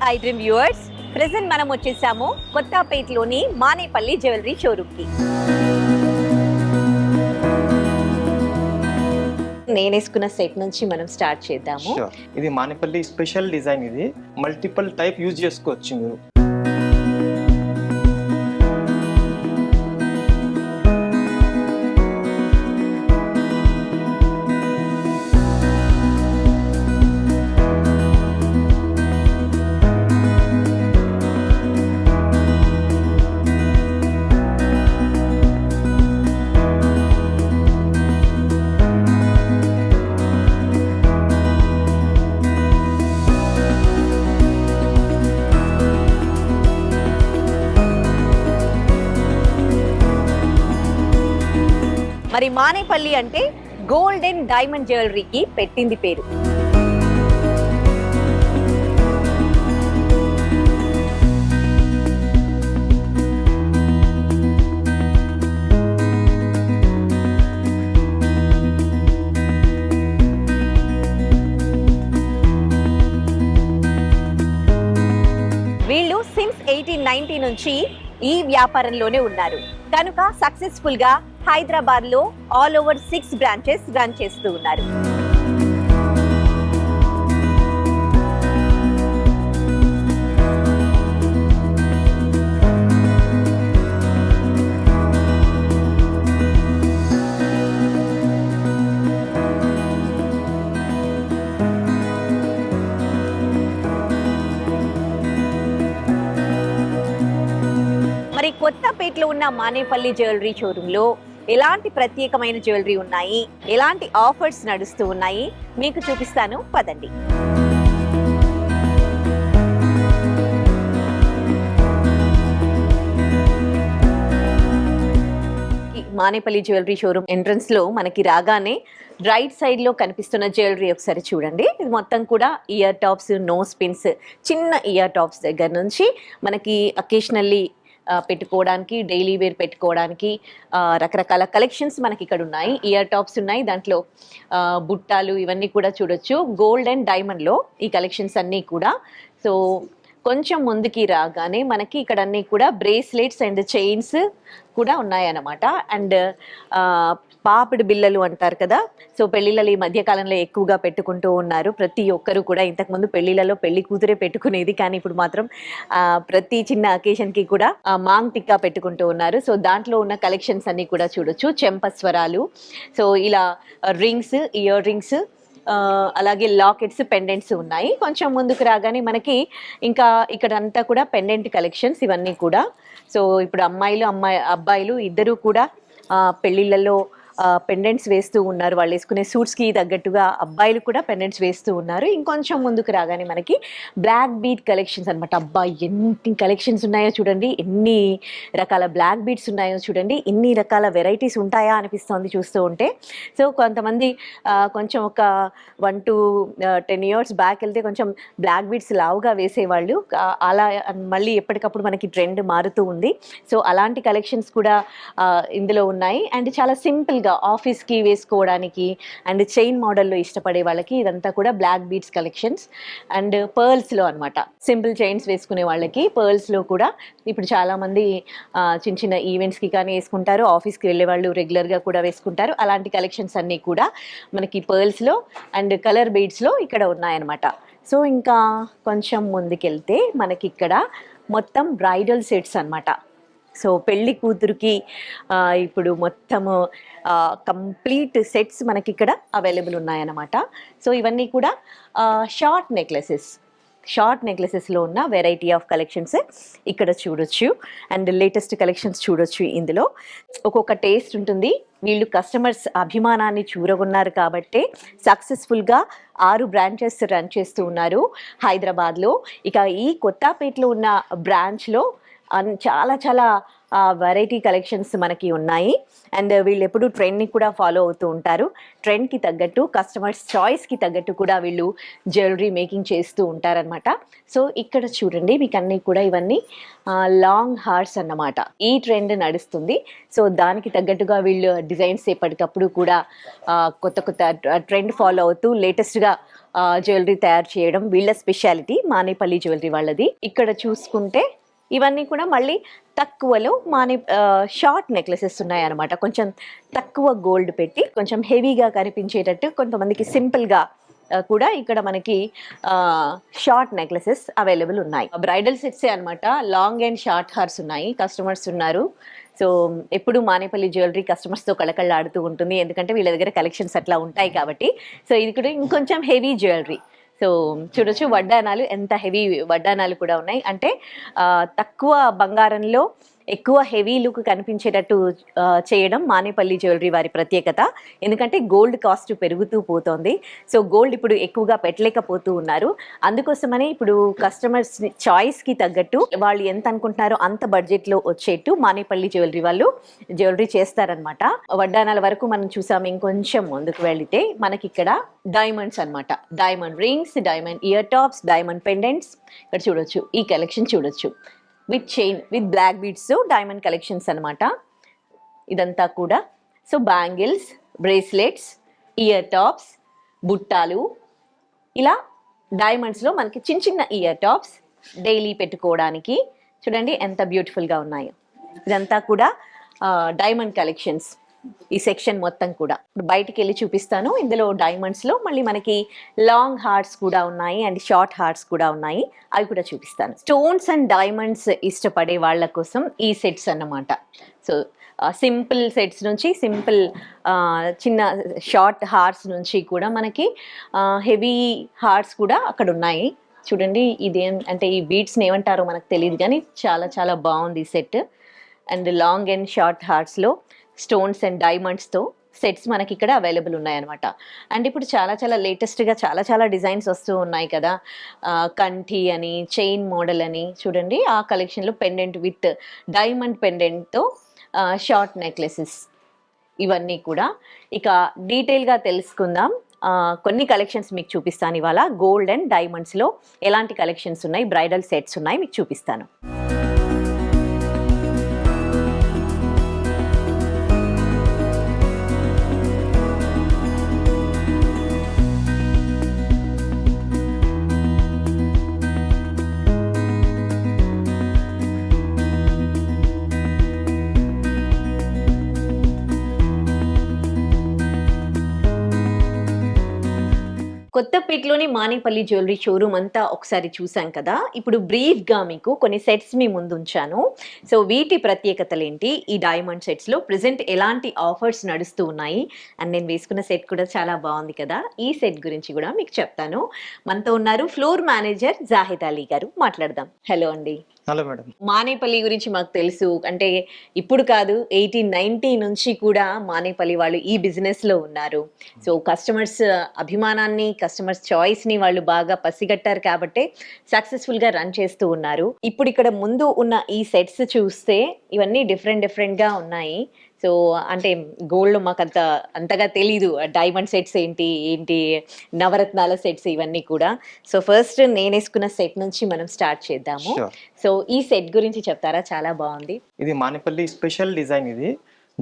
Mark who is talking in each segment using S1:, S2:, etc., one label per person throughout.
S1: I dream viewers, present మనం వచ్చేసాము కొత్తపేటలోని Manepalli jewellery షోరూమ్కి. నేను వేసుకున్న సెట్ నుంచి మనం స్టార్ట్ చేద్దాము.
S2: ఇది మానేపల్లి స్పెషల్ డిజైన్. ఇది మల్టిపుల్ టైప్ యూజ్ చేసుకోవచ్చు మీరు.
S1: మరి మానేపల్లి అంటే గోల్డ్ అండ్ డైమండ్ జ్యువెలరీకి పెట్టింది పేరు. వీళ్ళు సిన్స్ 1890 నుంచి ఈ వ్యాపారంలోనే ఉన్నారు కనుక సక్సెస్ఫుల్ గా హైదరాబాద్ లో ఆల్ ఓవర్ 6 బ్రాంచెస్ రన్ చేస్తూ ఉన్నారు. మరి కొత్తపేటలో ఉన్న మానేపల్లి జ్యువెలరీ షోరూమ్ లో ఎలాంటి ప్రత్యేకమైన జ్యువెలరీ ఉన్నాయి, ఎలాంటి ఆఫర్స్ నడుస్తూ ఉన్నాయి మీకు చూపిస్తాను, పదండి. మానేపల్లి జ్యువెలరీ షోరూమ్ ఎంట్రన్స్ లో మనకి రాగానే రైట్ సైడ్ లో కనిపిస్తున్న జ్యువెలరీ ఒకసారి చూడండి. ఇది మొత్తం కూడా ఇయర్ టాప్స్, నోస్ పిన్స్, చిన్న ఇయర్ టాప్స్ దగ్గర నుంచి మనకి అకేషనల్లీ పెట్టుకోవడానికి, డైలీ వేర్ పెట్టుకోవడానికి రకరకాల కలెక్షన్స్ మనకి ఇక్కడ ఉన్నాయి. ఇయర్ టాప్స్ ఉన్నాయి, దాంట్లో బుట్టాలు ఇవన్నీ కూడా చూడొచ్చు. గోల్డ్ అండ్ డైమండ్లో ఈ కలెక్షన్స్ అన్నీ కూడా. సో కొంచెం ముందుకి రాగానే మనకి ఇక్కడ అన్నీ కూడా బ్రేస్లెట్స్ అండ్ చైన్స్ కూడా ఉన్నాయన్నమాట. అండ్ పాపిడి బిళ్ళలు అంటారు కదా, సో పెళ్ళిళ్ళలో ఈ మధ్యకాలంలో ఎక్కువగా పెట్టుకుంటూ ఉన్నారు ప్రతి ఒక్కరు కూడా. ఇంతకుముందు పెళ్ళిళ్ళలో పెళ్లి కూతురే పెట్టుకునేది, కానీ ఇప్పుడు మాత్రం ప్రతి చిన్న అకేషన్కి కూడా మాంగ్ టిక్కా పెట్టుకుంటూ ఉన్నారు. సో దాంట్లో ఉన్న కలెక్షన్స్ అన్నీ కూడా చూడొచ్చు. చెంపస్వరాలు, సో ఇలా రింగ్స్, ఇయర్ రింగ్స్, అలాగే లాకెట్స్, పెండెంట్స్ ఉన్నాయి. కొంచెం ముందుకు రాగానే మనకి ఇంకా ఇక్కడ అంతా కూడా పెండెంట్ కలెక్షన్స్ ఇవన్నీ కూడా. సో ఇప్పుడు అబ్బాయిలు ఇద్దరు కూడా పెళ్ళిళ్ళలో పెండెంట్స్ వేస్తూ ఉన్నారు. వాళ్ళు వేసుకునే సూట్స్కి తగ్గట్టుగా అబ్బాయిలు కూడా పెండెంట్స్ వేస్తూ ఉన్నారు. ఇంకొంచెం ముందుకు రాగానే మనకి బ్లాక్ బీడ్ కలెక్షన్స్ అనమాట. అబ్బాయి ఎన్ని కలెక్షన్స్ ఉన్నాయో చూడండి, ఎన్ని రకాల బ్లాక్ బీడ్స్ ఉన్నాయో చూడండి, ఎన్ని రకాల వెరైటీస్ ఉంటాయా అనిపిస్తుంది చూస్తూ ఉంటే. సో కొంతమంది కొంచెం ఒక 1 to 10 years బ్యాక్ వెళ్తే కొంచెం బ్లాక్ బీడ్స్ లావుగా వేసేవాళ్ళు. అలా మళ్ళీ ఎప్పటికప్పుడు మనకి ట్రెండ్ మారుతూ ఉంది. సో అలాంటి కలెక్షన్స్ కూడా ఇందులో ఉన్నాయి. అండ్ చాలా సింపుల్ ఆఫీస్కి వేసుకోవడానికి అండ్ చైన్ మోడల్లో ఇష్టపడే వాళ్ళకి ఇదంతా కూడా బ్లాక్ బీడ్స్ కలెక్షన్స్. అండ్ పర్ల్స్లో అనమాట, సింపుల్ చైన్స్ వేసుకునే వాళ్ళకి పర్ల్స్లో కూడా ఇప్పుడు చాలామంది చిన్న చిన్న ఈవెంట్స్కి కానీ వేసుకుంటారు, ఆఫీస్కి వెళ్ళే వాళ్ళు రెగ్యులర్గా కూడా వేసుకుంటారు. అలాంటి కలెక్షన్స్ అన్నీ కూడా మనకి పర్ల్స్లో అండ్ కలర్ బీడ్స్లో ఇక్కడ ఉన్నాయన్నమాట. సో ఇంకా కొంచెం ముందుకెళ్తే మనకి ఇక్కడ మొత్తం బ్రైడల్ సెట్స్ అనమాట. సో పెళ్లి కూతురుకి ఇప్పుడు మొత్తము కంప్లీట్ సెట్స్ మనకి ఇక్కడ అవైలబుల్ ఉన్నాయన్నమాట. సో ఇవన్నీ కూడా షార్ట్ నెక్లెసెస్లో ఉన్న వెరైటీ ఆఫ్ కలెక్షన్స్ ఇక్కడ చూడొచ్చు. అండ్ లేటెస్ట్ కలెక్షన్స్ చూడొచ్చు. ఇందులో ఒక్కొక్క టేస్ట్ ఉంటుంది. వీళ్ళు కస్టమర్స్ అభిమానాన్ని చూరగొన్నారు కాబట్టే సక్సెస్ఫుల్గా 6 బ్రాంచెస్ రన్ చేస్తూ ఉన్నారు హైదరాబాద్లో. ఇక ఈ కొత్తపేటలో ఉన్న బ్రాంచ్లో చాలా చాలా వెరైటీ కలెక్షన్స్ మనకి ఉన్నాయి. అండ్ వీళ్ళు ఎప్పుడు ట్రెండ్ని కూడా ఫాలో అవుతూ ఉంటారు. ట్రెండ్కి తగ్గట్టు కస్టమర్స్ చాయిస్కి తగ్గట్టు కూడా వీళ్ళు జ్యువెలరీ మేకింగ్ చేస్తూ ఉంటారనమాట. సో ఇక్కడ చూడండి, మీకు అన్నీ కూడా ఇవన్నీ లాంగ్ హార్స్ అన్నమాట. ఈ ట్రెండ్ నడుస్తుంది. సో దానికి తగ్గట్టుగా వీళ్ళు డిజైన్స్ ఎప్పటికప్పుడు కూడా కొత్త కొత్త ట్రెండ్ ఫాలో అవుతూ లేటెస్ట్గా జ్యువెలరీ తయారు చేయడం వీళ్ళ స్పెషాలిటీ, మానేపల్లి జ్యువెలరీ వాళ్ళది. ఇక్కడ చూసుకుంటే ఇవన్నీ కూడా మళ్ళీ తక్కువలో షార్ట్ నెక్లెసెస్ ఉన్నాయన్నమాట. కొంచెం తక్కువ గోల్డ్ పెట్టి కొంచెం హెవీగా కనిపించేటట్టు, కొంతమందికి సింపుల్గా కూడా ఇక్కడ మనకి షార్ట్ నెక్లెసెస్ అవైలబుల్ ఉన్నాయి. బ్రైడల్ సెట్సే అనమాట. లాంగ్ అండ్ షార్ట్ హార్స్ ఉన్నాయి. కస్టమర్స్ ఉన్నారు. సో ఎప్పుడు మానేపల్లి జ్యువెలరీ కస్టమర్స్తో కళకళలాడుతూ ఉంటుంది, ఎందుకంటే వీళ్ళ దగ్గర కలెక్షన్స్ అట్లా ఉంటాయి కాబట్టి. సో ఇది కూడా ఇంకొంచెం హెవీ జ్యువెలరీ. సో చూడొచ్చు, వడ్డానాలు ఎంత హెవీ వడ్డానాలు కూడా ఉన్నాయి. అంటే తక్కువ బంగారంలో ఎక్కువ హెవీ లుక్ కనిపించేటట్టు చేయడం మానేపల్లి జ్యువెలరీ వారి ప్రత్యేకత. ఎందుకంటే గోల్డ్ కాస్ట్ పెరుగుతూ పోతోంది. సో గోల్డ్ ఇప్పుడు ఎక్కువగా పెట్టలేకపోతూ ఉన్నారు. అందుకోసమని ఇప్పుడు కస్టమర్స్ చాయిస్కి తగ్గట్టు వాళ్ళు ఎంత అనుకుంటున్నారో అంత బడ్జెట్లో వచ్చేట్టు మానేపల్లి జ్యువెలరీ వాళ్ళు జ్యువెలరీ చేస్తారనమాట. వడ్డానాల వరకు మనం చూసాము. ఇంకొంచెం ముందుకు వెళితే మనకి ఇక్కడ డైమండ్స్ అనమాట. Diamond rings, diamond ear tops, diamond pendants ఇక్కడ చూడొచ్చు. ఈ కలెక్షన్ చూడొచ్చు, with chain with black beads diamond collections అనమాట ఇదంతా కూడా. So bangles, bracelets, ear tops, బుట్టాలు, ఇలా డైమండ్స్లో మనకి చిన్న చిన్న ఇయర్ టాప్స్ డైలీ పెట్టుకోవడానికి చూడండి ఎంత బ్యూటిఫుల్గా ఉన్నాయో. ఇదంతా కూడా డైమండ్ కలెక్షన్స్. ఈ సెక్షన్ మొత్తం కూడా ఇప్పుడు బయటికి వెళ్ళి చూపిస్తాను. ఇందులో డైమండ్స్లో మళ్ళీ మనకి లాంగ్ హార్ట్స్ కూడా ఉన్నాయి అండ్ షార్ట్ హార్ట్స్ కూడా ఉన్నాయి, అవి కూడా చూపిస్తాను. స్టోన్స్ అండ్ డైమండ్స్ ఇష్టపడే వాళ్ళ కోసం ఈ సెట్స్ అన్నమాట. సో సింపుల్ సెట్స్ నుంచి సింపుల్ చిన్న షార్ట్ హార్ట్స్ నుంచి కూడా మనకి హెవీ హార్ట్స్ కూడా అక్కడ ఉన్నాయి. చూడండి, ఇదేం అంటే ఈ బీడ్స్ని ఏమంటారో మనకు తెలియదు, కానీ చాలా చాలా బాగుంది ఈ set. And long and short హార్ట్స్లో స్టోన్స్ అండ్ డైమండ్స్తో సెట్స్ మనకి ఇక్కడ అవైలబుల్ ఉన్నాయన్నమాట. అండ్ ఇప్పుడు చాలా చాలా లేటెస్ట్గా చాలా చాలా డిజైన్స్ వస్తూ ఉన్నాయి కదా. కంఠి అని, చైన్ మోడల్ అని చూడండి. ఆ కలెక్షన్లో పెండెంట్ విత్ డైమండ్ పెండెంట్తో షార్ట్ నెక్లెసెస్, ఇవన్నీ కూడా ఇక డీటెయిల్గా తెలుసుకుందాం. కొన్ని కలెక్షన్స్ మీకు చూపిస్తాను ఇవాళ. గోల్డ్ అండ్ డైమండ్స్లో ఎలాంటి కలెక్షన్స్ ఉన్నాయి, బ్రైడల్ సెట్స్ ఉన్నాయి, మీకు చూపిస్తాను. కొత్తపేటలోని మానేపల్లి జ్యువెలరీ షోరూమ్ అంతా ఒకసారి చూసాం కదా. ఇప్పుడు బ్రీఫ్గా మీకు కొన్ని సెట్స్ మీ ముందు ఉంచాను. సో వీటి ప్రత్యేకతలు ఏంటి, ఈ డైమండ్ సెట్స్లో ప్రెసెంట్ ఎలాంటి ఆఫర్స్ నడుస్తూ ఉన్నాయి, అండ్ నేను వేసుకున్న సెట్ కూడా చాలా బాగుంది కదా. ఈ సెట్ గురించి కూడా మీకు చెప్తాను. మనతో ఉన్నారు ఫ్లోర్ మేనేజర్ జాహిద్ అలీ గారు, మాట్లాడదాం. హలో అండి.
S2: Hello madam.
S1: మానేపల్లి గురించి మాకు తెలుసు, అంటే ఇప్పుడు కాదు 1890 నుంచి కూడా మానేపల్లి వాళ్ళు ఈ బిజినెస్లో ఉన్నారు. సో కస్టమర్స్ అభిమానాన్ని, కస్టమర్స్ చాయిస్ని వాళ్ళు బాగా పసిగట్టారు కాబట్టి సక్సెస్ఫుల్గా రన్ చేస్తూ ఉన్నారు. ఇప్పుడు ఇక్కడ ముందు ఉన్న ఈ సెట్స్ చూస్తే ఇవన్నీ డిఫరెంట్గా ఉన్నాయి. సో అంటే గోల్డ్ మాకు అంతగా తెలీదు, డైమండ్ సెట్స్ ఏంటి నవరత్నాల సెట్స్ ఇవన్నీ కూడా. సో ఫస్ట్ నేను వేసుకున్న సెట్ నుంచి మనం స్టార్ట్ చేద్దాము. సో ఈ సెట్ గురించి చెప్తారా? చాలా బాగుంది.
S2: ఇది మానేపల్లి స్పెషల్ డిజైన్. ఇది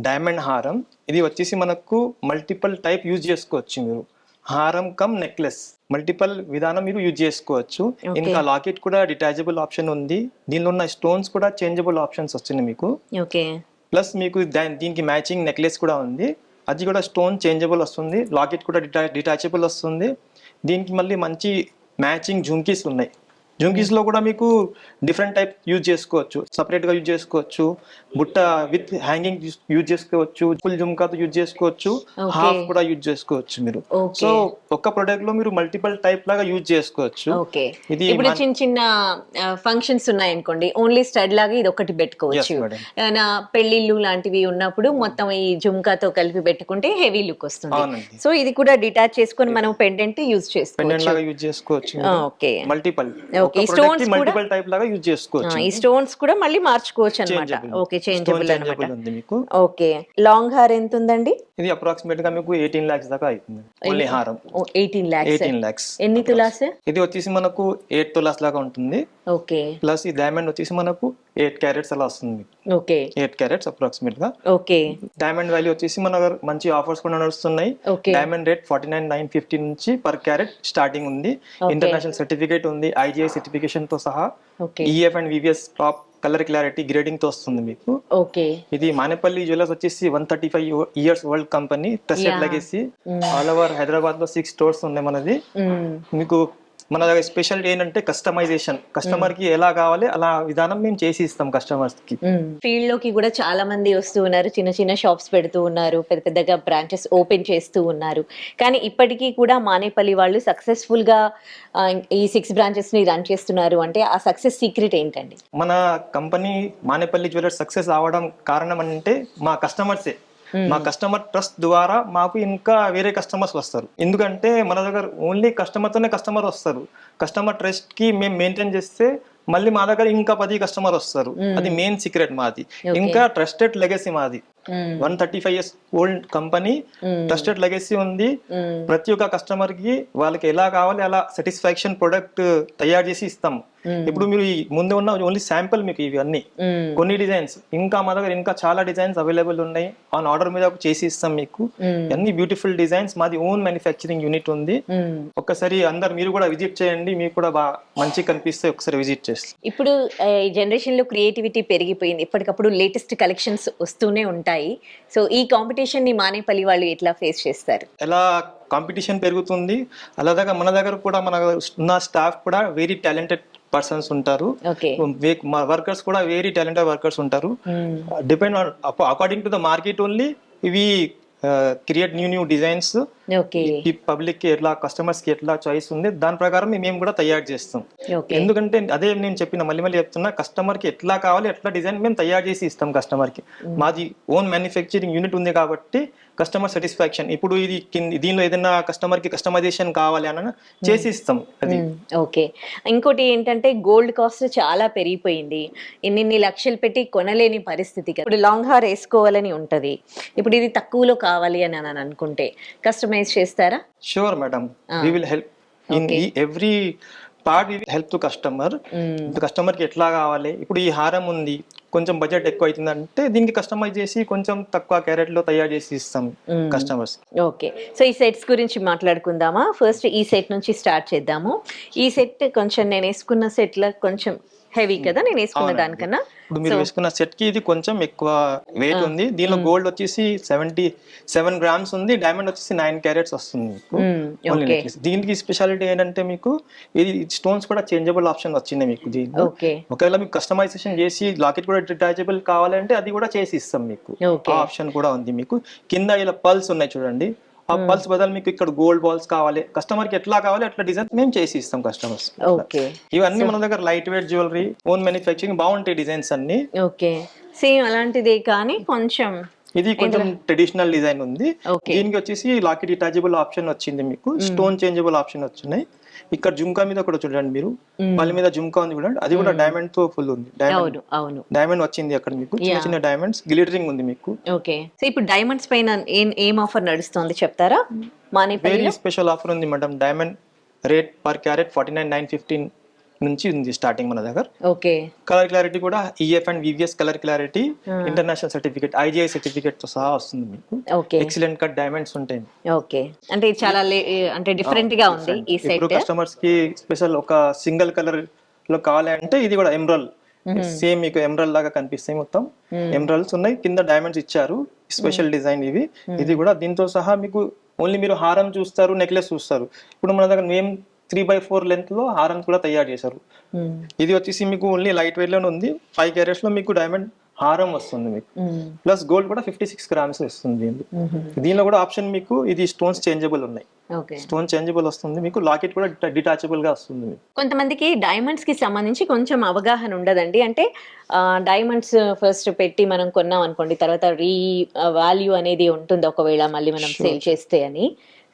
S2: డైమండ్ హారం. ఇది వచ్చేసి మనకు మల్టిపుల్ టైప్ యూజ్ చేసుకోవచ్చు. మీరు హారం కమ్ నెక్లెస్ మల్టిపుల్ విధానం మీరు యూజ్ చేసుకోవచ్చు. ఇంకా లాకెట్ కూడా డిటాచబుల్ ఆప్షన్ ఉంది. దీనిలో ఉన్న స్టోన్స్ కూడా చేంజబుల్ ఆప్షన్స్ వచ్చినాయి మీకు.
S1: ఓకే.
S2: ప్లస్ మీకు దీనికి మ్యాచింగ్ నెక్లెస్ కూడా ఉంది, అది కూడా స్టోన్ చేంజబుల్ వస్తుంది. లాకెట్ కూడా డిటాచబుల్ వస్తుంది. దీనికి మళ్ళీ మంచి మ్యాచింగ్ జుంకీస్ ఉన్నాయి. జుంకీస్లో కూడా మీకు డిఫరెంట్ టైప్ యూజ్ చేసుకోవచ్చు. సపరేట్గా యూజ్ చేసుకోవచ్చు, బుట్ట విత్ హ్యాంగింగ్ యూజ్ చేసుకోవచ్చు, ఫుల్ జుంకాతో యూజ్ చేసుకోవచ్చు, హాఫ్ కూడా యూజ్ చేసుకోవచ్చు మీరు. సో ఒక్క ప్రొడక్ట్ లో మీరు మల్టిపుల్ టైప్ లాగా యూజ్ చేసుకోవచ్చు.
S1: ఇది ఇప్పుడు చిన్న చిన్న ఫంక్షన్స్ ఉన్నాయనుకోండి, ఓన్లీ స్టడ్ లాగా ఇది ఒకటి పెట్టుకోవచ్చు. పెళ్లిళ్ళు లాంటివి ఉన్నప్పుడు మొత్తం ఈ జుంకాతో కలిపి పెట్టుకుంటే హెవీ లుక్ వస్తుంది. సో ఇది కూడా డిటాచ్ చేసుకొని మనం పెండెంట్ యూజ్ చేసుకోవచ్చు.
S2: ఓకే, మల్టిపుల్
S1: ఓకే, ఈ స్టోన్స్ కూడా
S2: మల్టిపుల్ టైప్ లాగా యూజ్ చేసుకోవచ్చు.
S1: ఈ స్టోన్స్ కూడా మళ్ళీ మార్చుకోవచ్చు అనమాట.
S2: Changeable.
S1: Okay,
S2: Stone
S1: changeable
S2: changeable
S1: అనమాట.
S2: ఉంది మీకు.
S1: ఓకే, లాంగ్ హార్ ఎంత ఉందండి?
S2: ఇది అప్రాక్సిమేట్ గా మీకు 18 lakhs దాకా అవుతుంది ఓన్లీ హారం.
S1: 18 lakhs.
S2: 18 lakhs.
S1: ఎన్ని తులాస్?
S2: ఇది వచ్చేసి మనకు 8 తులాస్ లాగా ఉంటుంది.
S1: ఓకే
S2: ప్లస్ ఈ డైమండ్ వచ్చేసి మనకు 8 క్యారెట్స్ అలా వస్తుంది.
S1: ఓకే
S2: 8 క్యారెట్స్ అప్రాక్సిమేట్ గా.
S1: ఓకే
S2: డైమండ్ వాల్యూ వచ్చేసి మన దగ్గర మంచి ఆఫర్స్ కూడా నడుస్తున్నాయి.
S1: ఓకే
S2: డైమండ్ రేట్ 49,950 నుంచి పర్ క్యారెట్ స్టార్టింగ్ ఉంది. ఇంటర్నేషనల్ సర్టిఫికేట్ ఉంది, IGI సర్టిఫికేషన్ తో సహా.
S1: Okay
S2: EF and VVS top colour clarity grading తో వస్తుంది మీకు.
S1: ఓకే
S2: ఇది మానేపల్లి జ్యువెలర్స్ వచ్చేసి 135 years old company, trusted legacy. All over Hyderabad లో 6 స్టోర్స్ ఉన్నాయి మనది. మీకు మన దగ్గర స్పెషాలిటీ ఏంటంటే కస్టమైజేషన్. కస్టమర్ కి ఎలా కావాలి అలా విధానం మేము చేసి ఇస్తాం కస్టమర్స్ కి.
S1: ఫీల్డ్ లోకి కూడా చాలా మంది వస్తూ ఉన్నారు, చిన్న చిన్న షాప్స్ పెడుతూ ఉన్నారు, పెద్ద పెద్దగా బ్రాంచెస్ ఓపెన్ చేస్తూ ఉన్నారు. కానీ ఇప్పటికీ కూడా మానేపల్లి వాళ్ళు సక్సెస్ఫుల్ గా ఈ 6 బ్రాంచెస్ ని రన్ చేస్తున్నారు అంటే ఆ సక్సెస్ సీక్రెట్ ఏంటండి?
S2: మన కంపెనీ మానేపల్లి జ్యువెలర్స్ సక్సెస్ అవడం కారణం అంటే మా కస్టమర్సే. మా కస్టమర్ ట్రస్ట్ ద్వారా మాకు ఇంకా వేరే కస్టమర్స్ వస్తారు. ఎందుకంటే మన దగ్గర ఓన్లీ కస్టమర్తోనే కస్టమర్ వస్తారు. కస్టమర్ ట్రస్ట్ కి మేము మెయింటైన్ చేస్తే మళ్ళీ మా దగ్గర ఇంకా 10 కస్టమర్ వస్తారు. అది మెయిన్ సీక్రెట్ మాది. ఇంకా ట్రస్టెడ్ లెగసీ మాది. 135 years old company, trusted legacy ఉంది. ప్రతి ఒక్క కస్టమర్ కి వాళ్ళకి ఎలా కావాలి అలా సాటిస్ఫాక్షన్ ప్రొడక్ట్ తయారు చేసి ఇస్తాం. ఇప్పుడు మీరు ఈ ముందు ఉన్న ఓన్లీ శాంపుల్ మీకు ఇవి అన్ని కొన్ని డిజైన్స్. ఇంకా మా దగ్గర ఇంకా చాలా డిజైన్స్ అవైలబుల్ ఉన్నాయి. ఆన్ ఆర్డర్ మీద చేసి ఇస్తాం మీకు. అన్ని బ్యూటిఫుల్ డిజైన్స్. మాది ఓన్ మ్యానుఫ్యాక్చరింగ్ యూనిట్ ఉంది. ఒక్కసారి అందరు మీరు కూడా విజిట్ చేయండి, మీకు కూడా బాగా మంచి కనిపిస్తే ఒకసారి విజిట్ చేస్తాం.
S1: ఇప్పుడు ఈ జనరేషన్ లో క్రియేటివిటీ పెరిగిపోయింది, ఎప్పటికప్పుడు లేటెస్ట్ కలెక్షన్స్ వస్తూనే ఉంటాయి. సో ఈ కాంపిటీషన్ ని మానేపల్లి వాళ్ళు ఎట్లా ఫేస్ చేస్తారు?
S2: ఎలా కాంపిటీషన్ పెరుగుతుంది అలాగా మన దగ్గర కూడా మన ఉన్న స్టాఫ్ కూడా వెరీ టాలెంటెడ్ పర్సన్స్ ఉంటారు.
S1: ఓకే
S2: వర్కర్స్ కూడా వెరీ టాలెంటెడ్ వర్కర్స్ ఉంటారు. Depend on according to the market only ఇవి క్రియేట్ న్యూ డిజైన్స్.
S1: ఓకే
S2: ఈ పబ్లిక్ కి ఎట్లా కస్టమర్స్ కి ఎట్లా చాయిస్ ఉంది దాని ప్రకారం మేము కూడా తయారు చేస్తాం.
S1: ఓకే
S2: ఎందుకంటే అదే నేను చెప్పిన మళ్ళీ చెప్తున్నా, కస్టమర్ కి ఎట్లా కావాలి ఎట్లా డిజైన్ మేము తయారు చేసి ఇస్తాం కస్టమర్ కి. మాది ఓన్ మ్యానుఫ్యాక్చరింగ్ యూనిట్ ఉంది కాబట్టి కస్టమర్ సాటిస్ఫాక్షన్. ఇప్పుడు ఇది దీనిలో ఏదైనా కస్టమర్ కి కస్టమైజేషన్ కావాలి అని చేసి ఇస్తాం. అది
S1: ఓకే. ఇంకోటి ఏంటంటే గోల్డ్ కాస్ట్ చాలా పెరిగిపోయింది, ఇన్ని లక్షలు పెట్టి కొనలేని పరిస్థితి. ఇప్పుడు లాంగ్ హార్ వేసుకోవాలని ఉంటది, ఇప్పుడు ఇది తక్కువలో కావాలి అని అనుకుంటే కస్టమైజ్ చేస్తారా?
S2: Sure madam, we will help in every part. Help to customer. Customer కి ఎట్లా కావాలి, ఇప్పుడు ఈ హారం ఉంది కొంచెం బడ్జెట్ ఎక్కువ అవుతుంది అంటే దీనికి కస్టమైజ్ చేసి కొంచెం తక్కువ క్యారెట్ లో తయారు చేసి ఇస్తాం కస్టమర్స్.
S1: ఓకే, సో ఈ సెట్స్ గురించి మాట్లాడుకుందామా? ఫస్ట్ ఈ సెట్ నుంచి స్టార్ట్ చేద్దాము. ఈ సెట్ కొంచెం నేను వేసుకున్న సెట్ లా కొంచెం హెవీ కదా, నేను వేసుకున్న దానికన్నా.
S2: ఇప్పుడు మీరు వేసుకున్న సెట్ కి ఇది కొంచెం ఎక్కువ వెయిట్ ఉంది. దీనిలో గోల్డ్ వచ్చేసి 77 grams ఉంది, డైమండ్ వచ్చేసి 9 క్యారెట్స్ వస్తుంది మీకు. దీనికి స్పెషాలిటీ ఏంటంటే మీకు ఇది స్టోన్స్ కూడా చేంజబుల్ ఆప్షన్ వచ్చింది మీకు. దీంట్లో ఒకవేళ మీకు కస్టమైజేషన్ చేసి లాకెట్ కూడా డిటాచబుల్ కావాలంటే అది కూడా చేసి ఇస్తాం మీకు. ఆ ఆప్షన్ కూడా ఉంది మీకు. కింద ఇలా పల్స్ ఉన్నాయి చూడండి, ఆ పల్స్ బదులు మీకు ఇక్కడ గోల్డ్ బాల్స్ కావాలి, కస్టమర్ కి ఎట్లా కావాలి అట్లా డిజైన్ మేము చేసి ఇస్తాం కస్టమర్స్. ఇవన్నీ మన దగ్గర light weight jewellery, own manufacturing, బాగుంటాయి డిజైన్స్ అన్ని.
S1: ఓకే, సేమ్ అలాంటిదే కానీ కొంచెం
S2: ఇది కొంచెం ట్రెడిషనల్ డిజైన్ ఉంది. దీనికి వచ్చేసి లాకెట్ డిటాచబుల్ ఆప్షన్ వచ్చింది మీకు, స్టోన్ చేంజబుల్ ఆప్షన్ వచ్చినాయి. ఇక్కడ జుంకా మీద కూడా చూడండి మీరు, వాళ్ళ మీద జుంకా ఉంది చూడండి, అది కూడా డైమండ్ తో ఫుల్ ఉంది. డైమండ్ వచ్చింది అక్కడ మీకు, చిన్న చిన్న డైమండ్స్, గ్లిటరింగ్ ఉంది మీకు.
S1: ఓకే, సో ఇప్పుడు డైమండ్స్ పైన ఏం ఆఫర్ నడుస్తుంది చెప్తారా?
S2: వెరీ స్పెషల్ ఆఫర్ ఉంది madam. Diamond rate per carat 49,950 నుంచి ఉంది స్టార్టింగ్ మన దగ్గర.
S1: ఓకే,
S2: కలర్ క్లారిటీ కూడా EF and VVS colour clarity, international certificate, IGI certificate తో సహా వస్తుంది మీకు. ఎక్సలెంట్ కట్ డైమండ్స్ ఉంటాయి.
S1: ఓకే, అంటే చాలా అంటే డిఫరెంట్ గా ఉంది ఈ సెట్.
S2: ఇప్పుడు కస్టమర్స్ కి స్పెషల్ ఒక సింగిల్ కలర్ లో కావాలంటే ఇది కూడా ఎమరల్, సేమ్ మీకు ఎమరల్ లాగా కనిపిస్తాయి. మొత్తం ఎమరల్స్ ఉన్నాయి, కింద డైమండ్స్ ఇచ్చారు, స్పెషల్ డిజైన్ ఇవి. ఇది కూడా దీంతో సహా మీకు ఓన్లీ మీరు హారం చూస్తారు, నెక్లెస్ చూస్తారు. ఇప్పుడు మన దగ్గర మేము 3/4 లెంత్ లో హారం కూడా తయారు చేశారు. ఇది వచ్చేసి మీకు ఓన్లీ లైట్ వెయిట్ లోనే ఉంది. 5 carats లో మీకు డైమండ్ హారం వస్తుంది మీకు, ప్లస్ గోల్డ్ కూడా 56 grams వస్తుంది. దీనిలో కూడా ఆప్షన్ మీకు ఇది స్టోన్స్ చేంజబుల్ ఉన్నాయి. స్టోన్ చేంజబుల్ వస్తుంది మీకు, లాకెట్ కూడా డిటాచబుల్ గా వస్తుంది మీకు.
S1: కొంతమందికి డైమండ్స్ కి సంబంధించి కొంచెం అవగాహన ఉండదండి. అంటే డైమండ్స్ ఫస్ట్ పెట్టి మనం కొన్నాం అనుకోండి, తర్వాత వాల్యూ అనేది ఉంటుంది ఒకవేళ మళ్ళీ మనం సేల్ చేస్తే అని.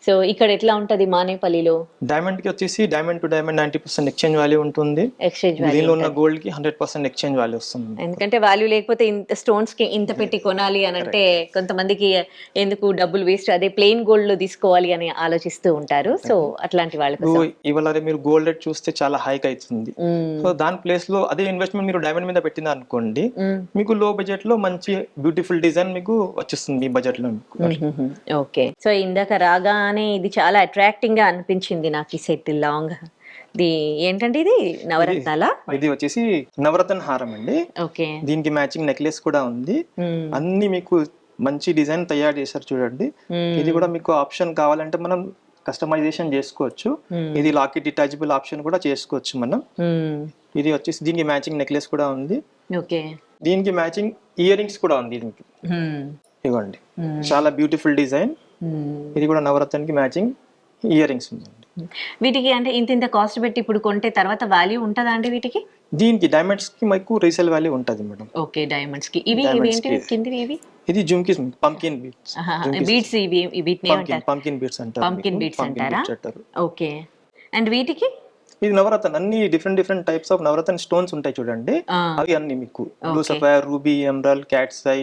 S1: సో ఇక్కడ ఎట్లా ఉంటది మానేపల్లిలో?
S2: డైమండ్ కి వచ్చేసి diamond to diamond 90% exchange value ఉంటుంది.
S1: ఎక్స్చేంజ్ వాల్యూ
S2: దీనిలో ఉన్న గోల్డ్ కి 100% ఎక్స్చేంజ్ వాల్యూ వస్తుంది.
S1: ఎందుకంటే వాల్యూ లేకపోతే ఇంత స్టోన్స్ కి ఇంత పెట్టి కొనాలి అని అంటే కొంతమందికి ఎందుకు డబ్బులు వేస్ట్, అదే ప్లెయిన్ గోల్డ్ లో తీసుకోవాలి అని ఆలోచిస్తూ ఉంటారు. సో అట్లాంటి వాళ్ళకి
S2: ఇవాళ మీరు గోల్డ్ రేట్ చూస్తే చాలా హైక్ అవుతుంది. సో దాని ప్లేస్ లో అదే ఇన్వెస్ట్మెంట్ మీరు డైమండ్ మీద పెట్టిన అనుకోండి, మీకు లో బడ్జెట్ లో మంచి బ్యూటిఫుల్ డిజైన్ మీకు వచ్చేస్తుంది ఈ బడ్జెట్ లో మీకు.
S1: ఓకే. సో ఇందాక రాగానే ఇది చాలా అట్రాక్టింగ్ గా అనిపించింది నాకు ఈ సెట్ లాంగ్. ఇది ఏంటంటే ఇది నవరత్నాల,
S2: ఇది వచ్చేసి నవరత్న హారం అండి.
S1: ఓకే.
S2: దీనికి మ్యాచింగ్ నెక్లెస్ కూడా ఉంది. అన్ని మీకు మంచి డిజైన్ తయారు చేశారు చూడండి. ఇది కూడా మీకు ఆప్షన్ కావాలంటే మనం కస్టమైజేషన్ చేసుకోవచ్చు. ఇది లాకెట్ డిటాచబుల్ ఆప్షన్ కూడా చేసుకోవచ్చు మనం. ఇది వచ్చేసి దీనికి మ్యాచింగ్ నెక్లెస్ కూడా ఉంది.
S1: ఓకే.
S2: దీనికి మ్యాచింగ్ ఇయర్ రింగ్స్ కూడా ఉంది. దీనికి ఇవ్వండి, చాలా బ్యూటిఫుల్ డిజైన్. ఇది కూడా నవరత్నానికి మ్యాచింగ్ ఇయర్ రింగ్స్ ఉందండి.
S1: వీటికి అంటే ఇంత కాస్ట్ పెట్టి ఇప్పుడు కొంటే తర్వాత వాల్యూ ఉంటుందా అండి వీటికి?
S2: దీనికి డైమండ్స్ కి మీకు రీసేల్ వాల్యూ ఉంటుంది మేడం.
S1: ఓకే. డైమండ్స్ కి ఇవి ఏంటి కిందివి? ఇవి
S2: ఇది జుమ్కీస్, పంకిన్ బీడ్స్.
S1: బీడ్స్ ఇవి వీటిని ఏమంటారు?
S2: పంకిన్ బీడ్స్ అంటారు.
S1: పంకిన్ బీడ్స్ అంటారా? ఓకే. అండ్ వీటికి
S2: ఇది నవరత్న, అన్ని different types of navaratna stones ఉంటాయి చూడండి. అవి అన్ని మీకు blue sapphire, ruby, emerald, cat's eye,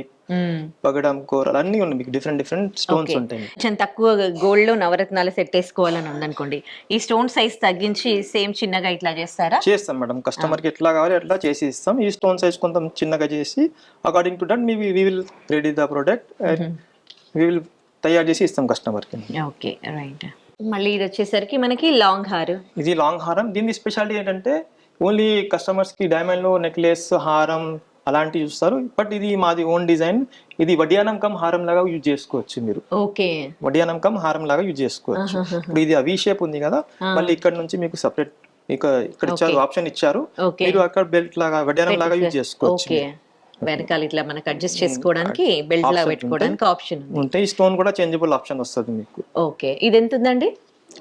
S2: పగడం, కోరల్ అన్ని ఉన్నాయి మీకు. డిఫరెంట్ స్టోన్స్ ఉంటాయి.
S1: కొంచెం తక్కువ గోల్డ్ లో నవరత్నాలు సెట్ వేసుకోవాలని ఉందనుకోండి, ఈ స్టోన్ సైజ్ తగ్గించి సేమ్ చిన్నగా ఇట్లా చేస్తారా?
S2: చేస్తాం మేడం. కస్టమర్ కి ఎట్లా కావాలి అట్లా చేసి ఇస్తాం. ఈ స్టోన్ సైజ్ కొంచెం చిన్నగా చేసి according to that we will ready the product, we will తయారు చేసి ఇస్తాం కస్టమర్ కి.
S1: Okay, right. మళ్ళీ ఇది వచ్చేసరికి మనకి లాంగ్ హారం.
S2: ఇది లాంగ్ హారం. దీని స్పెషాలిటీ ఏంటంటే ఓన్లీ కస్టమర్స్ కి డైమండ్ లో నెక్లెస్, హారం అలాంటివి చూస్తారు. బట్ ఇది మాది ఓన్ డిజైన్. ఇది వడ్యానం కమ్ హారం లాగా యూజ్ చేసుకోవచ్చు మీరు.
S1: ఓకే.
S2: వడ్యానం కమ్ హారం లాగా యూజ్ చేసుకోవచ్చు. ఇప్పుడు ఇది వి షేప్ ఉంది కదా, మళ్ళీ ఇక్కడ నుంచి మీకు సపరేట్ ఇక్కడ ఇచ్చారు, ఆప్షన్ ఇచ్చారు. మీరు అక్కడ బెల్ట్ లాగా వడ్యానం లాగా యూజ్ చేసుకోవచ్చు.
S1: వెనకాల ఇట్లా మనకు అడ్జస్ట్ చేసుకోవడానికి బెల్ట్ లా పెట్టుకోవడానికి ఆప్షన్
S2: ఉంటాయి. ఈ స్టోన్ కూడా చేంజబుల్ ఆప్షన్ వస్తుంది మీకు.
S1: ఓకే. ఇది ఎంత ఉందండి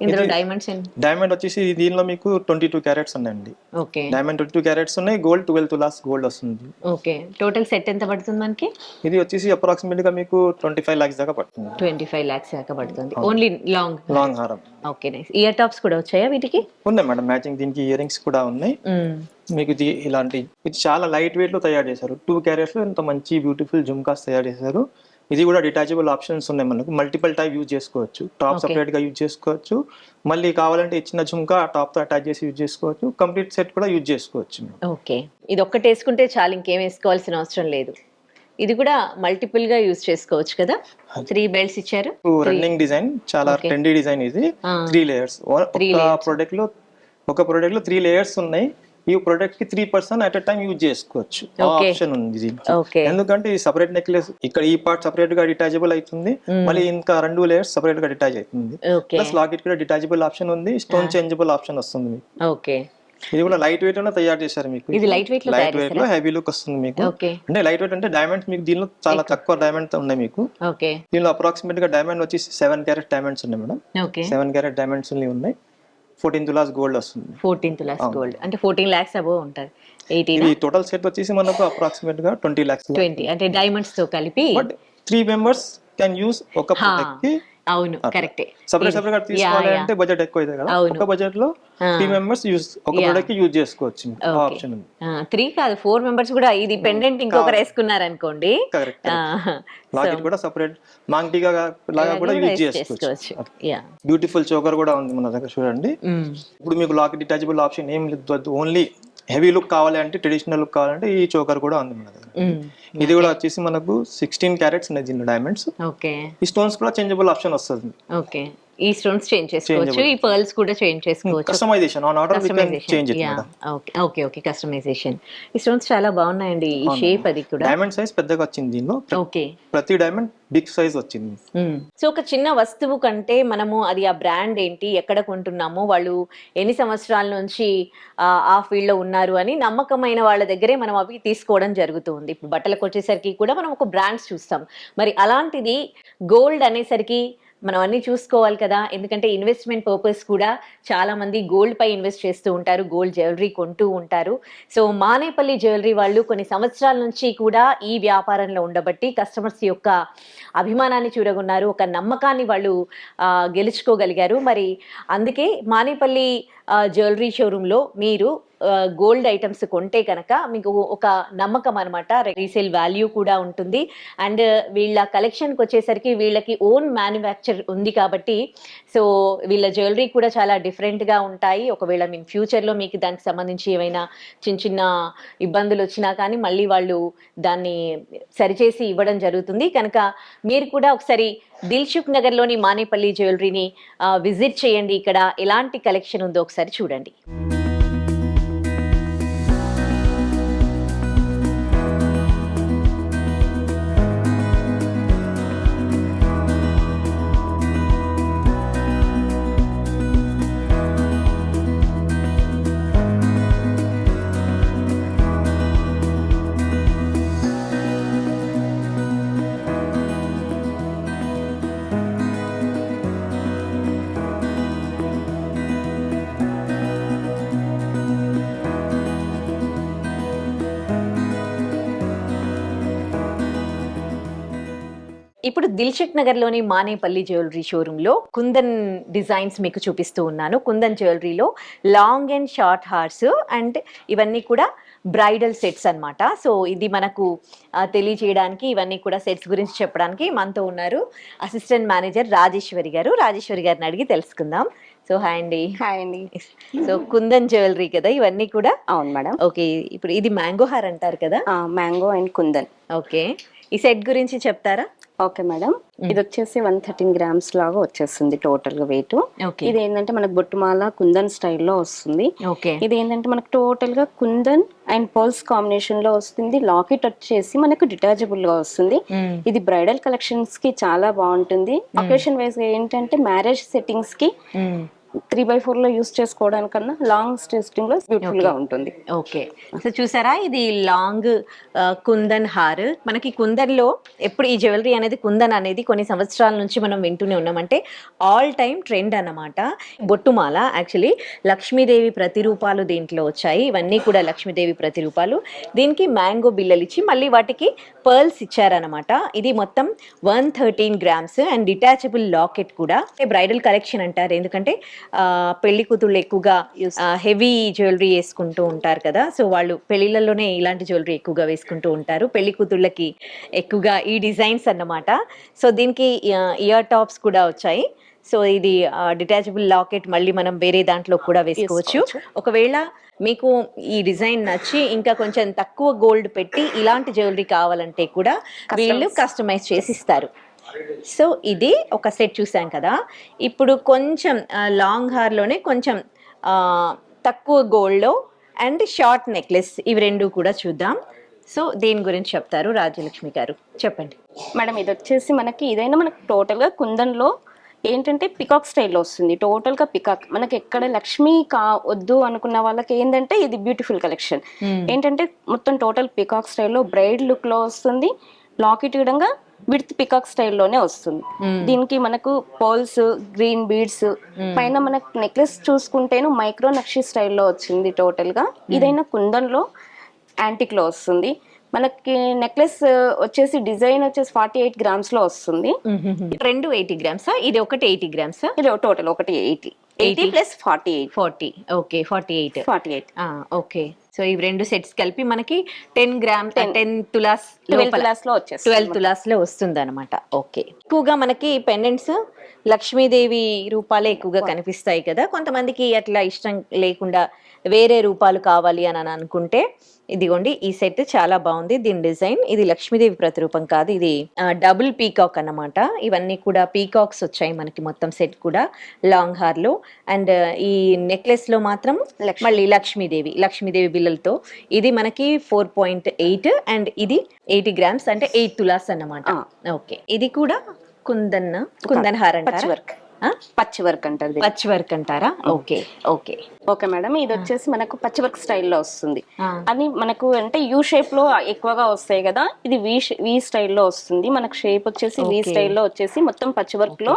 S1: ఇందులో? డైమండ్స్
S2: డైమండ్ వచ్చేసి దీనిలో మీకు 22 క్యారెట్స్ ఉన్నాయండి.
S1: ఓకే.
S2: డైమండ్ 22 క్యారెట్స్ ఉన్నాయి. గోల్డ్ 12 తులాస్ గోల్డ్ వస్తుంది.
S1: ఓకే. టోటల్ సెట్ ఎంత పడుతుంది మనకి?
S2: ఇది వచ్చేసి అప్రాక్సిమేట్ గా మీకు 25 lakhs దాకా పడుతుంది.
S1: 25 lakhs దాకా పడుతుంది. ఓన్లీ లాంగ్
S2: హారం.
S1: Okay, nice. ఇయర్ టాప్స్ కూడా వచ్చాయా వీటికి?
S2: ఉన్నాయి మేడం, మ్యాచింగ్ దీనికి ఇయర్ రింగ్స్ కూడా ఉన్నాయి మీకు. ఇది ఇలాంటి ఇది చాలా లైట్ వెయిట్ లో తయారు చేశారు. 2 క్యారెట్స్ లో ఇంత మంచి బ్యూటిఫుల్ జుమ్కాస్ తయారు చేశారు. ఇది కూడా డిటాచబుల్ ఆప్షన్స్ ఉన్నాయి మనకు. మల్టిపుల్ టైప్ యూజ్ చేసుకోవచ్చు. టాప్ సపరేట్ గా యూజ్ చేసుకోవచ్చు. మళ్ళీ కావాలంటే ఇచ్చిన జుమ్కా టాప్ తో అటాచ్ చేసి యూజ్ చేసుకోవచ్చు. కంప్లీట్ సెట్ కూడా యూజ్ చేసుకోవచ్చు.
S1: ఓకే. ఇది ఒక్కటి వేసుకుంటే చాలు, ఇంకేం వేసుకోవాల్సిన అవసరం లేదు. ఇది కూడా మల్టిపుల్ గా యూజ్ చేసుకోవచ్చు కదా. 3 బెల్ట్స్ ఇచ్చారు.
S2: రన్నింగ్ డిజైన్, చాలా ట్రెండీ డిజైన్ ఇది. 3 లేయర్స్. ఒక ప్రొడక్ట్ లో 3 లేయర్స్ ఉన్నాయి. ఈ ప్రొడక్ట్ కి 3% అట్ ఎ టైం యూజ్ చేసుకోవచ్చు. ఆప్షన్ ఉంది. ఎందుకంటే ఈ సపరేట్ నెక్లెస్ ఇక్కడ ఈ పార్ట్ సపరేట్ గా డిటాచబుల్ అవుతుంది. మళ్ళీ ఇంకా 2 లేయర్స్ సపరేట్ గా డిటాచ్ అవుతుంది. ప్లస్ లాకెట్ కూడా డిటాచబుల్ ఆప్షన్ ఉంది. స్టోన్ చేంజబుల్ ఆప్షన్ వస్తుంది మీకు.
S1: ఓకే.
S2: ఇది కూడా లైట్ వెయిట్ లో తయారు చేశారు మీకు.
S1: ఇది లైట్ వెయిట్
S2: లో హెవీ లుక్ వస్తుంది మీకు. అంటే లైట్ వెయిట్ అంటే డైమండ్స్ మీకు దీనిలో చాలా తక్కువ డైమండ్స్ ఉన్నాయి మీకు. దీనిలో అప్రాక్సిమేట్ గా డైమండ్ వచ్చేసి 7 క్యారెట్ డైమండ్స్ ఉన్నాయి మేడం. 7 క్యారెట్ డైమండ్స్ ఉన్నాయి. 14 తులాస్ గోల్డ్ వస్తుంది. 14
S1: తులాస్ గోల్డ్ అంటే 14 lakhs అబోవ్ ఉంటది. 18.
S2: ఈ టోటల్ సెట్ వచ్చేసి మనకు అప్రాక్సిమేట్ గా 20 lakhs.
S1: 20 అంటే డైమండ్స్ తో కలిపి.
S2: బట్ 3 మెంబర్స్ కెన్ యూస్ ఒక ప్రొడక్ట్ కి.
S1: అవును, కరెక్టే.
S2: సపరేట్ గా తీసుకోవాలి అంటే బడ్జెట్ ఎక్కువ అవుతుంది కదా. ఒక బడ్జెట్ లో 3 మెంబర్స్ యూస్ ఒక ప్రొడక్ట్ కి యూజ్ చేసుకోవచ్చు. ఆప్షన్ ఉంది.
S1: 3 కాదు 4 మెంబర్స్ కూడా. ఇది పెండెంట్ ఇంకొకరు వేసుకున్నారు అనుకోండి,
S2: కరెక్ట్. లాకెట్ కూడా సపరేట్ మాంగ్టీగా లాగా కూడా యూజ్ చేసుకోవచ్చు. బ్యూటిఫుల్ చోకర్ కూడా ఉంది మన దగ్గర చూడండి. ఇప్పుడు మీకు లాకెట్ డిటాచబుల్ ఆప్షన్ ఏం లేదు. ఓన్లీ హెవీ లుక్ కావాలి అంటే, ట్రెడిషనల్ లుక్ కావాలంటే ఈ చోకర్ కూడా ఉంది మన దగ్గర. ఇది కూడా వచ్చేసి మనకు 16 క్యారెట్స్ ఉన్నాయి దీనిలో డైమండ్స్. ఈ స్టోన్స్ కూడా చేంజబుల్ ఆప్షన్ వస్తుంది.
S1: ఓకే. ఈ స్టోన్స్ చేంజ్ చేసుకోవచ్చు. ఈ పర్ల్స్ కూడా చేంజ్ చేసుకోవచ్చు.
S2: Customization on order we can change it madam.
S1: Okay. Customization. ఈ స్టోన్స్ చాలా బాగున్నాయండి. ఈ షేప్ అది కూడా
S2: డైమండ్ సైజ్ పెద్దగా వచ్చింది దీనిలో.
S1: ఓకే.
S2: ప్రతి డైమండ్ బిగ్ సైజ్ వచ్చింది.
S1: సో ఒక చిన్న వస్తువు కంటే మనము అది ఆ బ్రాండ్ ఏంటి, ఎక్కడ కొంటున్నామో, వాళ్ళు ఎన్ని సంవత్సరాల నుంచి ఆ ఫీల్డ్ లో ఉన్నారు అని నమ్మకమైన వాళ్ళ దగ్గరే మనం అవి తీసుకోవడం జరుగుతుంది. ఇప్పుడు బట్టలకు వచ్చేసరికి కూడా మనం ఒక బ్రాండ్స్ చూస్తాం. మరి అలాంటిది గోల్డ్ అనేసరికి మనం అన్ని చూసుకోవాలి కదా, ఎందుకంటే ఇన్వెస్ట్మెంట్ పర్పస్ కూడా చాలా మంది గోల్డ్ పై ఇన్వెస్ట్ చేస్తూ ఉంటారు, గోల్డ్ జ్యువెలరీ కొంటూ ఉంటారు. సో మానేపల్లి జ్యువెలరీ వాళ్ళు కొన్ని సంవత్సరాల నుంచి కూడా ఈ వ్యాపారంలో ఉండబట్టి కస్టమర్స్ యొక్క అభిమానాన్ని చూరగొన్నారు, ఒక నమ్మకాన్ని వాళ్ళు గెలుచుకోగలిగారు. మరి అందుకే మానేపల్లి జ్యువెలరీ షోరూంలో మీరు గోల్డ్ ఐటమ్స్ కొంటే కనుక మీకు ఒక నమ్మకం అనమాట, రీసేల్ వాల్యూ కూడా ఉంటుంది. అండ్ వీళ్ళ కలెక్షన్కి వచ్చేసరికి వీళ్ళకి ఓన్ మ్యానుఫ్యాక్చర్ ఉంది కాబట్టి సో వీళ్ళ జ్యువెలరీ కూడా చాలా డిఫరెంట్గా ఉంటాయి. ఒకవేళ మీ ఫ్యూచర్లో మీకు దానికి సంబంధించి ఏమైనా చిన్న చిన్న ఇబ్బందులు వచ్చినా కానీ మళ్ళీ వాళ్ళు దాన్ని సరిచేసి ఇవ్వడం జరుగుతుంది. కనుక మీరు కూడా ఒకసారి దిల్సుఖ్ నగర్లోని మానేపల్లి జ్యువెలరీని విజిట్ చేయండి. ఇక్కడ ఎలాంటి కలెక్షన్ ఉందో ఒకసారి చూడండి. ఇప్పుడు దిల్సుఖ్ నగర్లోని మానేపల్లి జ్యువెలరీ షోరూంలో కుందన్ డిజైన్స్ మీకు చూపిస్తూ ఉన్నాను. కుందన్ జ్యువెలరీలో లాంగ్ అండ్ షార్ట్ హార్స్ అండ్ ఇవన్నీ కూడా బ్రైడల్ సెట్స్ అన్నమాట. సో ఇది మనకు తెలియజేయడానికి, ఇవన్నీ కూడా సెట్స్ గురించి చెప్పడానికి మనతో ఉన్నారు అసిస్టెంట్ మేనేజర్ రాజేశ్వరి గారు. రాజేశ్వరి గారిని అడిగి తెలుసుకుందాం. సో హాయ్ అండి.
S3: హాయ్ అండి.
S1: సో కుందన్ జ్యువెలరీ కదా ఇవన్నీ కూడా?
S3: అవును మేడం.
S1: ఓకే, ఇప్పుడు ఇది మ్యాంగో హార్ అంటారు కదా?
S3: Mango and kundan.
S1: ఓకే, ఈ సెట్ గురించి చెప్తారా?
S3: ఓకే మేడం, ఇది వచ్చేసి 113 గ్రామ్స్ లాగా వచ్చేస్తుంది టోటల్ గా వెయిట్. ఇది ఏంటంటే మనకు బొట్టుమాల కుందన్ స్టైల్లో వస్తుంది. ఇది ఏంటంటే మనకు టోటల్ గా కుందన్ అండ్ పర్ల్స్ కాంబినేషన్ లో వస్తుంది. లాకెట్ వచ్చేసి మనకు డిటాచబుల్ గా వస్తుంది. ఇది బ్రైడల్ కలెక్షన్స్ కి చాలా బాగుంటుంది. అకేషన్ వైజ్ గా ఏంటంటే మ్యారేజ్ సెట్టింగ్స్ కి 3x4 లో యూస్ చేసుకోవడానికన్నా లాంగ్ స్టిచ్చింగ్ లో బ్యూటిఫుల్ గా ఉంటుంది.
S1: ఓకే, సో చూసారా ఇది లాంగ్ కుందన్ హార్. మనకి కుందన్ లో ఎప్పుడు ఈ జ్యువెలరీ అనేది కుందన్ అనేది కొన్ని సంవత్సరాల నుంచి మనం వింటూనే ఉన్నామంటే ఆల్ టైమ్ ట్రెండ్ అన్నమాట. బొట్టుమాల యాక్చువల్లీ లక్ష్మీదేవి ప్రతిరూపాలు దీంట్లో వచ్చాయి. ఇవన్నీ కూడా లక్ష్మీదేవి ప్రతిరూపాలు. దీనికి మ్యాంగో బిల్లలు ఇచ్చి మళ్ళీ వాటికి పర్ల్స్ ఇచ్చారనమాట. ఇది మొత్తం 113 గ్రామ్స్ అండ్ డిటాచబుల్ లాకెట్ కూడా. బ్రైడల్ కలెక్షన్ అంటారు, ఎందుకంటే పెళ్లి కూతుళ్ళు ఎక్కువగా హెవీ జ్యువెలరీ వేసుకుంటూ ఉంటారు కదా. సో వాళ్ళు పెళ్లిళ్ళలోనే ఇలాంటి జ్యువెలరీ ఎక్కువగా వేసుకుంటూ ఉంటారు. పెళ్లి కూతుళ్ళకి ఎక్కువగా ఈ డిజైన్స్ అన్నమాట. సో దీనికి ఇయర్ టాప్స్ కూడా వచ్చాయి. సో ఇది డిటాచబుల్ లాకెట్ మళ్ళీ మనం వేరే దాంట్లో కూడా వేసుకోవచ్చు. ఒకవేళ మీకు ఈ డిజైన్ నచ్చి ఇంకా కొంచెం తక్కువ గోల్డ్ పెట్టి ఇలాంటి జ్యువెలరీ కావాలంటే కూడా వీళ్ళు కస్టమైజ్ చేసి ఇస్తారు. సో ఇది ఒక సెట్ చూసాం కదా. ఇప్పుడు కొంచెం లాంగ్ హార్లోనే కొంచెం తక్కువ గోల్డ్లో అండ్ షార్ట్ నెక్లెస్, ఇవి రెండు కూడా చూద్దాం. సో దీని గురించి చెప్తారు రాజ్యలక్ష్మి గారు, చెప్పండి
S3: మేడం. ఇది వచ్చేసి మనకి ఇదైనా మనకి టోటల్ గా కుందన్లో ఏంటంటే పికాక్ స్టైల్లో వస్తుంది. టోటల్ గా పికాక్ మనకి ఎక్కడ లక్ష్మి వద్దు అనుకున్న వాళ్ళకి ఏంటంటే ఇది బ్యూటిఫుల్ కలెక్షన్. ఏంటంటే మొత్తం టోటల్ పికాక్ స్టైల్లో బ్రైడ్ లుక్ లో వస్తుంది. లాకెట్ విధంగా విత్ పికాక్ స్టైల్లోనే వస్తుంది. దీనికి మనకు పోల్స్, గ్రీన్ బీడ్స్, పైన మనకు నెక్లెస్ చూసుకుంటేను మైక్రో నక్షి స్టైల్లో వచ్చింది టోటల్ గా. ఇదైనా కుందన్ లో యాంటిక్ లో వస్తుంది. మనకి నెక్లెస్ వచ్చేసి డిజైన్ వచ్చేసి 48 గ్రామ్స్ లో వస్తుంది.
S1: రెండు 80 గ్రామ్స్, ఇది ఒకటి 80 గ్రామ్స్,
S3: ఇది టోటల్ ఒకటి 80 ప్లస్ 48
S1: 40. ఓకే, 48. ఓకే, సో ఇవి రెండు సెట్స్ కలిపి మనకి 10 గ్రామ్ 10 తులాస్ 12 తులాస్ లో వస్తుంది అనమాట. ఓకే, ఎక్కువగా మనకి పెండెంట్స్ లక్ష్మీదేవి రూపాలే ఎక్కువగా కనిపిస్తాయి కదా. కొంతమందికి అట్లా ఇష్టం లేకుండా వేరే రూపాలు కావాలి అని అనుకుంటే ఇదిగోండి ఈ సెట్ చాలా బాగుంది. దీని డిజైన్ ఇది లక్ష్మీదేవి ప్రతిరూపం కాదు, ఇది డబుల్ పీకాక్ అన్నమాట. ఇవన్నీ కూడా పీకాక్స్ వచ్చాయి మనకి మొత్తం సెట్ కూడా లాంగ్ హార్ లో. అండ్ ఈ నెక్లెస్ లో మాత్రం మళ్ళీ లక్ష్మీదేవి బిల్లలతో. ఇది మనకి 4.8 అండ్ ఇది 80 గ్రామ్స్ అంటే 8 తులాస్ అన్నమాట. ఓకే, ఇది కూడా కుందన్ హార్ అంటారు.
S3: పచ్చి వర్క్ అంటారు దీన్ని.
S1: పచ్ వర్క్ అంటారా? Okay okay.
S3: ఓకే మేడం, ఇది వచ్చేసి మనకు పచ్చి వర్క్ స్టైల్లో వస్తుంది.
S1: ఆ.
S3: అది మనకు అంటే యూ షేప్ లో ఎక్కువగా వస్తాయి కదా, ఇది వి స్టైల్లో వస్తుంది. మనకు షేప్ వచ్చేసి వి
S1: Okay.
S3: స్టైల్లో వచ్చేసి మొత్తం పచ్చి వర్క్ లో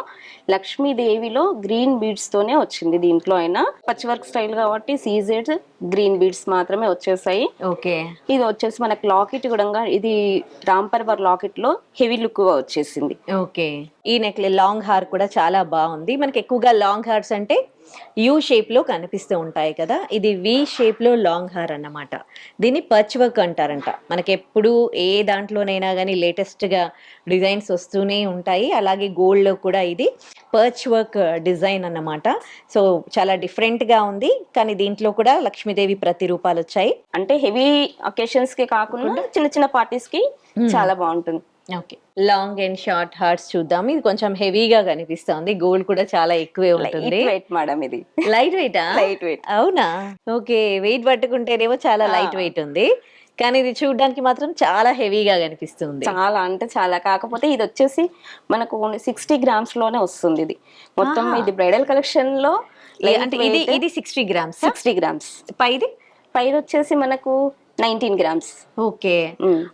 S3: లక్ష్మీదేవిలో గ్రీన్ బీడ్స్ తోనే వచ్చింది. దీంట్లో అయినా పచ్చి వర్క్ స్టైల్ కాబట్టి సీజెడ్ గ్రీన్ బీడ్స్ మాత్రమే వచ్చేసాయి.
S1: ఓకే
S3: ఇది వచ్చేసి మనకు లాకెట్ కూడా ఇది రాంపర్వర్ లాకెట్ లో హెవీ లుక్ గా వచ్చేసింది.
S1: ఓకే. ఈ నెక్ లాంగ్ హార్ కూడా చాలా బాగుంది. మనకి ఎక్కువగా లాంగ్ హార్స్ అంటే యూ షేప్ లో కనిపిస్తూ ఉంటాయి కదా, ఇది వి షేప్ లో లాంగ్ హార్ అన్నమాట. దీన్ని పచ్ వర్క్ అంటారంట. మనకి ఎప్పుడు ఏ దాంట్లోనైనా కానీ లేటెస్ట్ గా డిజైన్స్ వస్తూనే ఉంటాయి. అలాగే గోల్డ్ లో కూడా ఇది పర్చ్ వర్క్ డిజైన్ అన్నమాట. సో చాలా డిఫరెంట్ గా ఉంది. కానీ దీంట్లో కూడా లక్ష్మీదేవి ప్రతిరూపాలు వచ్చాయి.
S3: అంటే హెవీ అకేషన్స్ కి కాకుండా చిన్న చిన్న పార్టీస్ కి చాలా బాగుంటుంది.
S1: Okay. Long and short hearts చూద్దాం. ఇది కొంచెం హెవీగా కనిపిస్తుంది. గోల్డ్ కూడా చాలా ఎక్కువే ఉంటుంది.
S3: లైట్ వెయిట్ మేడం, ఇది
S1: లైట్ వెయిటా?
S3: Light weight.
S1: అవునా? ఓకే. వెయిట్ పట్టుకుంటేనేమో చాలా లైట్ వెయిట్ ఉంది, కానీ ఇది చూడడానికి మాత్రం చాలా హెవీగా కనిపిస్తుంది.
S3: చాలా అంటే చాలా. కాకపోతే ఇది వచ్చేసి మనకు ఓన్లీ 60 grams లోనే వస్తుంది. ఇది మొత్తం ఇది బ్రైడల్ కలెక్షన్ లో
S1: అంటే ఇది ఇది 60 grams.
S3: 60 grams.
S1: పైది
S3: పైది వచ్చేసి మనకు 19 grams.
S1: ఓకే.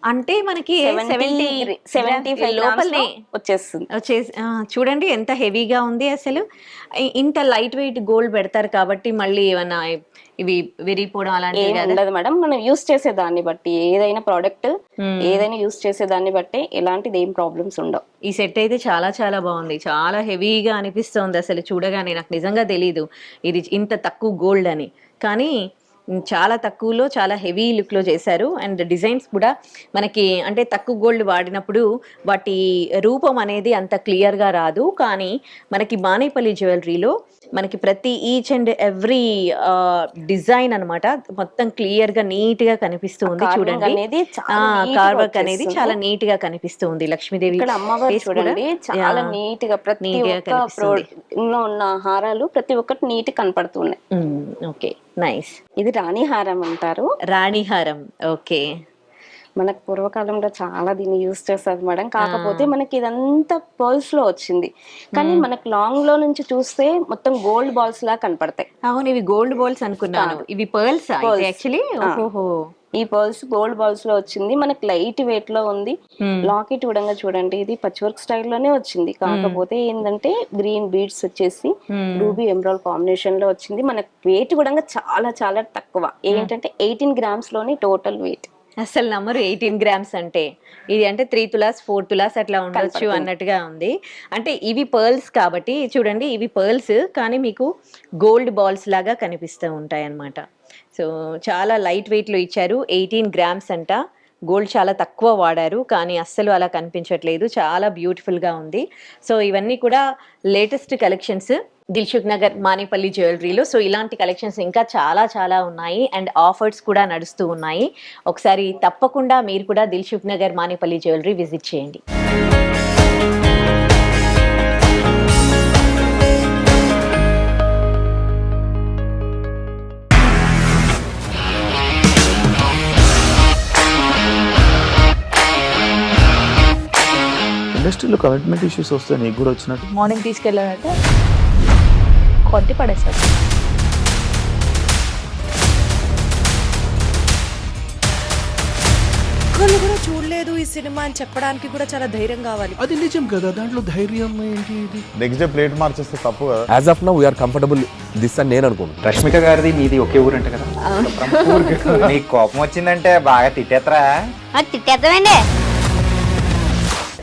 S1: అంటే మనకి
S3: 75
S1: లోపలనే
S3: వచ్చేస్తుంది.
S1: వచ్చేసి చూడండి ఎంత హెవీగా ఉంది అసలు. ఇంత లైట్ వెయిట్ గోల్డ్ పెడతారు కాబట్టి మళ్ళీ ఏమన్నా ఇవి విరిగిపోవడం అలాంటివి
S3: ఏం ఉండదు మేడం. మనం యూస్ చేసే దాన్ని బట్టి ఏదైనా ప్రోడక్ట్ ఏదైనా యూస్ చేసే దాన్ని బట్టి ఎలాంటిది ఏం ప్రాబ్లమ్స్ ఉండవు.
S1: ఈ సెట్ అయితే చాలా చాలా బాగుంది. చాలా హెవీగా అనిపిస్తుంది అసలు చూడగానే. నాకు నిజంగా తెలీదు ఇది ఇంత తక్కువ గోల్డ్ అని, కానీ చాలా తక్కువలో చాలా హెవీ లుక్లో చేశారు. అండ్ డిజైన్స్ కూడా మనకి అంటే తక్కువ గోల్డ్ వాడినప్పుడు వాటి రూపం అనేది అంత క్లియర్గా రాదు. కానీ మనకి బానేపల్లి జ్యువెలరీలో మనకి ప్రతి ఈచ్ అండ్ ఎవ్రీ డిజైన్ అన్నమాట మొత్తం క్లియర్గా నీట్గా కనిపిస్తూ ఉంది. చూడండి కార్ వర్క్ అనేది చాలా నీట్గా కనిపిస్తూ ఉంది. లక్ష్మీదేవి
S3: ఇక్కడ అమ్మవారు చూడండి చాలా నీట్ గా ప్రతి ఒక్క ఉన్న హారాలు ప్రతి ఒక్కటి నీట్ కనపడుతున్నాయి.
S1: Okay nice.
S3: ఇది రాణి హారం అంటారు.
S1: రాణి హారం. ఓకే.
S3: మనకు పూర్వకాలంలో చాలా దీన్ని యూస్ చేస్తారు మేడం. కాకపోతే మనకి ఇదంతా పర్ల్స్ లో వచ్చింది, కానీ మనకు లాంగ్ లో నుంచి చూస్తే మొత్తం గోల్డ్ బాల్స్ లా కనపడతాయి.
S1: అవును, ఇవి గోల్డ్ బాల్స్ అనుకున్నాను. ఇవి పర్ల్స్ యాక్చువల్లీ. ఓహో.
S3: ఈ పర్ల్స్ గోల్డ్ బాల్స్ లో వచ్చింది. మనకి లైట్ వెయిట్ లో ఉంది. లాకెట్ కూడా చూడండి, ఇది పచ్ వర్క్ స్టైల్లోనే వచ్చింది. కాకపోతే ఏంటంటే గ్రీన్ బీడ్స్ వచ్చేసి రూబీ ఎమరాల్డ్ కాంబినేషన్ లో వచ్చింది. మనకి వెయిట్ కూడా చాలా చాలా తక్కువ. ఏంటంటే 18 grams లోని టోటల్ వెయిట్.
S1: అసలు నంబర్ 18 grams అంటే ఇది అంటే 3 తులాస్ 4 తులాస్ అట్లా ఉండొచ్చు అన్నట్టుగా ఉంది. అంటే ఇవి పర్ల్స్ కాబట్టి చూడండి, ఇవి పర్ల్స్ కానీ మీకు గోల్డ్ బాల్స్ లాగా కనిపిస్తూ ఉంటాయి అన్నమాట. సో చాలా లైట్ వెయిట్లో ఇచ్చారు. 18 grams అంట. గోల్డ్ చాలా తక్కువ వాడారు కానీ అస్సలు అలా కనిపించట్లేదు. చాలా బ్యూటిఫుల్గా ఉంది. సో ఇవన్నీ కూడా latest collections Dilsukhnagar Manepally జ్యువెలరీలో. సో ఇలాంటి కలెక్షన్స్ ఇంకా చాలా చాలా ఉన్నాయి అండ్ ఆఫర్స్ కూడా నడుస్తూ ఉన్నాయి. ఒకసారి తప్పకుండా మీరు కూడా దిల్సుఖ్ నగర్ మానేపల్లి జ్యువెలరీ విజిట్ చేయండి.
S4: ఇండస్ట్రీలో కమిట్మెంట్ ఇష్యూస్ వస్తే నీకు కూడా వచ్చినట్టు?
S5: మార్నింగ్ తీసుకెళ్ళానంటే కొట్టి పడేసాడు.
S6: ఒక్కళ్ళు కూడా చూడలేదు ఈ సినిమా అని చెప్పడానికి కూడా చాలా ధైర్యం కావాలి.
S7: అది నిజం కదా, దాంట్లో ధైర్యం ఏంటి? ఇది
S4: నెక్స్ట్ డే ప్లేట్ మార్చేస్తే తప్పు కదా.
S8: As of now we are comfortable this అని నేను అనుకుంటున్నాను.
S9: రష్మిక గారిది మీది ఒకే ఊరు అంట కదా? నీకు కోపం వచ్చిందంటే బాగా తిట్టేత్తరా?
S10: తిట్టేద్దామండి.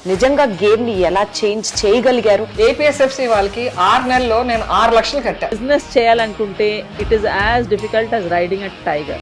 S6: నిజంగా గేమ్ ని ఎలా చేంజ్ చేయగలిగారు?
S11: ఏపీఎస్ఎఫ్సి వాళ్ళకి 6 నెలల్లో నేను 6 లక్షలు కట్టా.
S5: బిజినెస్ చేయాలనుకుంటే it is as difficult as riding a tiger.